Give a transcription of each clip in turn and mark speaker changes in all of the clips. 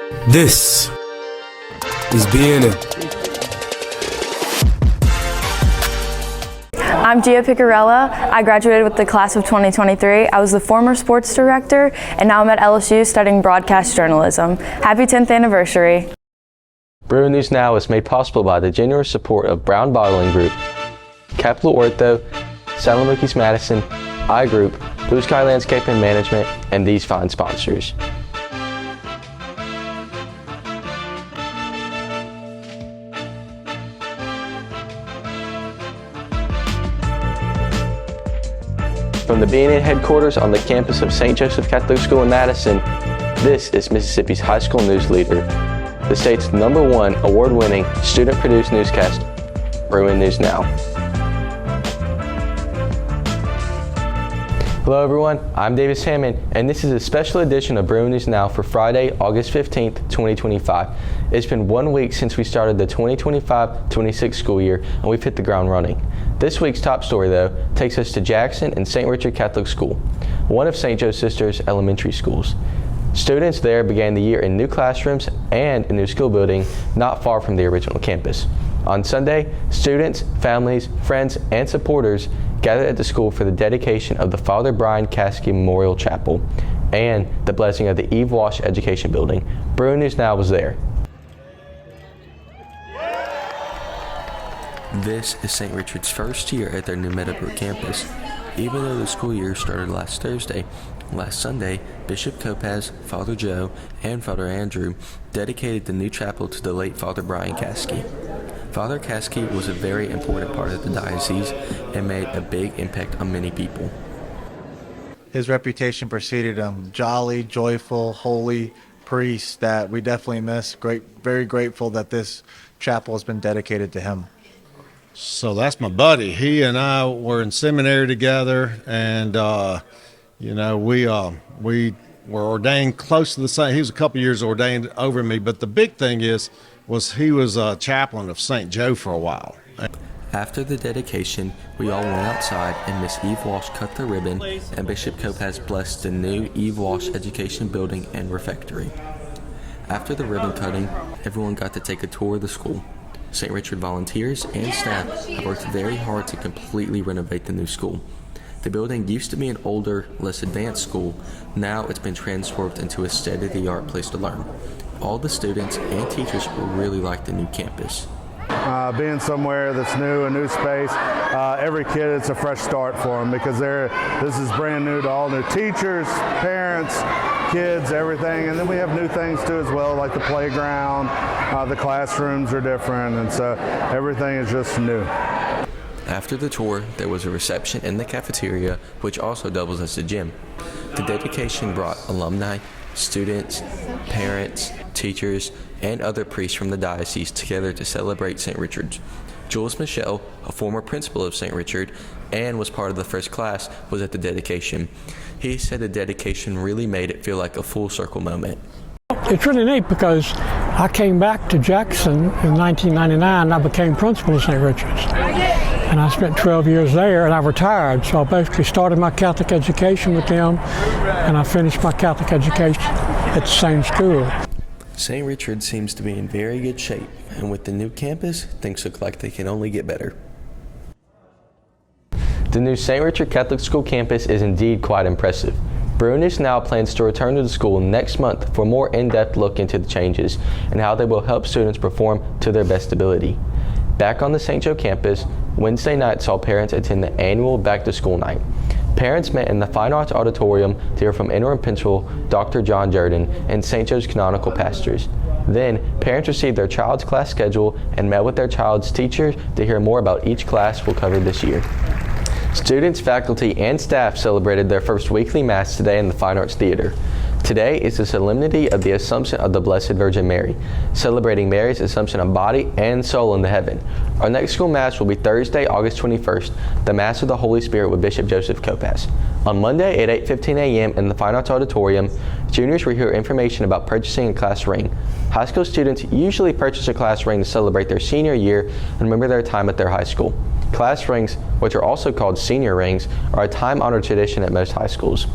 Speaker 1: This is BNN.
Speaker 2: I'm Gia Picarella. I graduated with the class of 2023. I was the former sports director, and now I'm at LSU studying broadcast journalism. Happy 10th anniversary.
Speaker 3: Bruin News Now is made possible by the generous support of Brown Bottling Group, Capital Ortho, Salem Lucas Madison, iGroup, Blue Sky Landscape and Management, and these fine sponsors. From the BNN headquarters on the campus of St. Joseph Catholic School in Madison, this is Mississippi's high school news leader, the state's #1 award-winning student-produced newscast, Bruin News Now. Hello everyone, I'm Davis Hammond, and this is a special edition of Bruin News Now for Friday, August 15th, 2025. It's been 1 week since we started the 2025-26 school year, and we've hit the ground running. This week's top story, though, takes us to Jackson and St. Richard Catholic School, one of St. Joe's Sisters elementary schools. Students there began the year in new classrooms and a new school building not far from the original campus. On Sunday, students, families, friends, and supporters gathered at the school for the dedication of the Father Brian Caskey Memorial Chapel and the blessing of the Eve Walsh Education Building. Bruin News Now was there. This is St. Richard's first year at their new Meadowbrook campus. Even though the school year started last Thursday, last Sunday, Bishop Kopaz, Father Joe, and Father Andrew dedicated the new chapel to the late Father Brian Caskey. Father Caskey was a very important part of the diocese and made a big impact on many people.
Speaker 4: His reputation preceded him. Jolly, joyful, holy priest that we definitely miss. Very grateful that this chapel has been dedicated to him.
Speaker 5: So that's my buddy. He and I were in seminary together, and we were ordained close to the same. He was a couple years ordained over me, but the big thing was he was a chaplain of St. Joe for a while.
Speaker 3: After the dedication, we all went outside and Miss Eve Walsh cut the ribbon, and Bishop Kopaz blessed the new Eve Walsh Education Building and Refectory. After the ribbon cutting, everyone got to take a tour of the school. St. Richard volunteers and staff have worked very hard to completely renovate the new school. The building used to be an older, less advanced school. Now it's been transformed into a state-of-the-art place to learn. All the students and teachers really like the new campus.
Speaker 6: Being somewhere that's new, a new space, every kid, it's a fresh start for them because this is brand new to all new teachers, parents, kids, everything. And then we have new things too as well, like the playground, the classrooms are different, and so everything is just new.
Speaker 3: After the tour, there was a reception in the cafeteria, which also doubles as a gym. The dedication brought alumni, students, parents, teachers, and other priests from the diocese together to celebrate St. Richard's. Jules Michelle, a former principal of St. Richard and was part of the first class, was at the dedication. He said the dedication really made it feel like a full circle moment.
Speaker 7: It's really neat because I came back to Jackson in 1999 and I became principal of St. Richard's. And I spent 12 years there and I retired. So I basically started my Catholic education with them and I finished my Catholic education at the same school.
Speaker 3: St. Richard seems to be in very good shape, and with the new campus, things look like they can only get better. The new St. Richard Catholic School campus is indeed quite impressive. Bruin News Now plans to return to the school next month for a more in-depth look into the changes and how they will help students perform to their best ability. Back on the St. Joe campus, Wednesday night saw parents attend the annual back-to-school night. Parents met in the Fine Arts Auditorium to hear from interim principal Dr. John Jordan and St. Joe's canonical pastors. Then, parents received their child's class schedule and met with their child's teacher to hear more about each class we'll cover this year. Students, faculty, and staff celebrated their first weekly Mass today in the Fine Arts Theater. Today is the solemnity of the Assumption of the Blessed Virgin Mary, celebrating Mary's assumption of body and soul into heaven. Our next school Mass will be Thursday, August 21st, the Mass of the Holy Spirit with Bishop Joseph Kopaz. On Monday at 8:15 a.m. in the Fine Arts Auditorium, juniors will hear information about purchasing a class ring. High school students usually purchase a class ring to celebrate their senior year and remember their time at their high school. Class rings, which are also called senior rings, are a time-honored tradition at most high schools.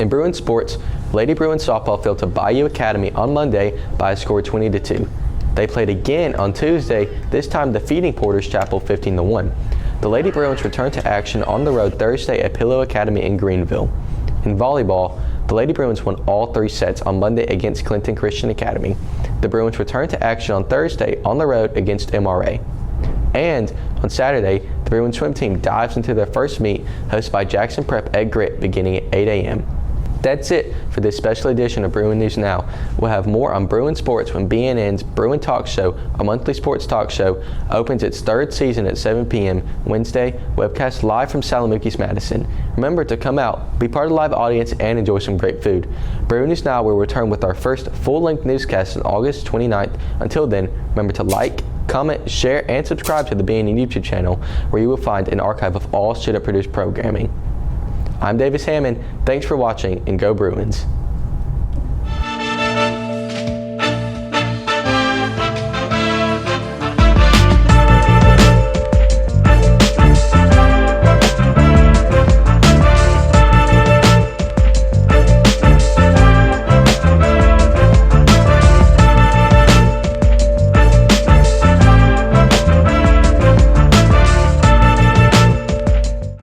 Speaker 3: In Bruin sports, Lady Bruin softball fell to Bayou Academy on Monday by a score of 20-2. They played again on Tuesday, this time defeating Porter's Chapel 15-1. The Lady Bruins returned to action on the road Thursday at Pillow Academy in Greenville. In volleyball, the Lady Bruins won all 3 sets on Monday against Clinton Christian Academy. The Bruins returned to action on Thursday on the road against MRA. And on Saturday, the Bruin swim team dives into their first meet hosted by Jackson Prep at Grit beginning at 8 a.m. That's it for this special edition of Bruin News Now. We'll have more on Bruin sports when BNN's Bruin Talk Show, a monthly sports talk show, opens its 3rd season at 7 p.m. Wednesday, webcast live from Salamukis Madison. Remember to come out, be part of the live audience, and enjoy some great food. Bruin News Now will return with our first full-length newscast on August 29th. Until then, remember to like, comment, share, and subscribe to the BNN YouTube channel, where you will find an archive of all student-produced programming. I'm Davis Hammond. Thanks for watching, and go Bruins.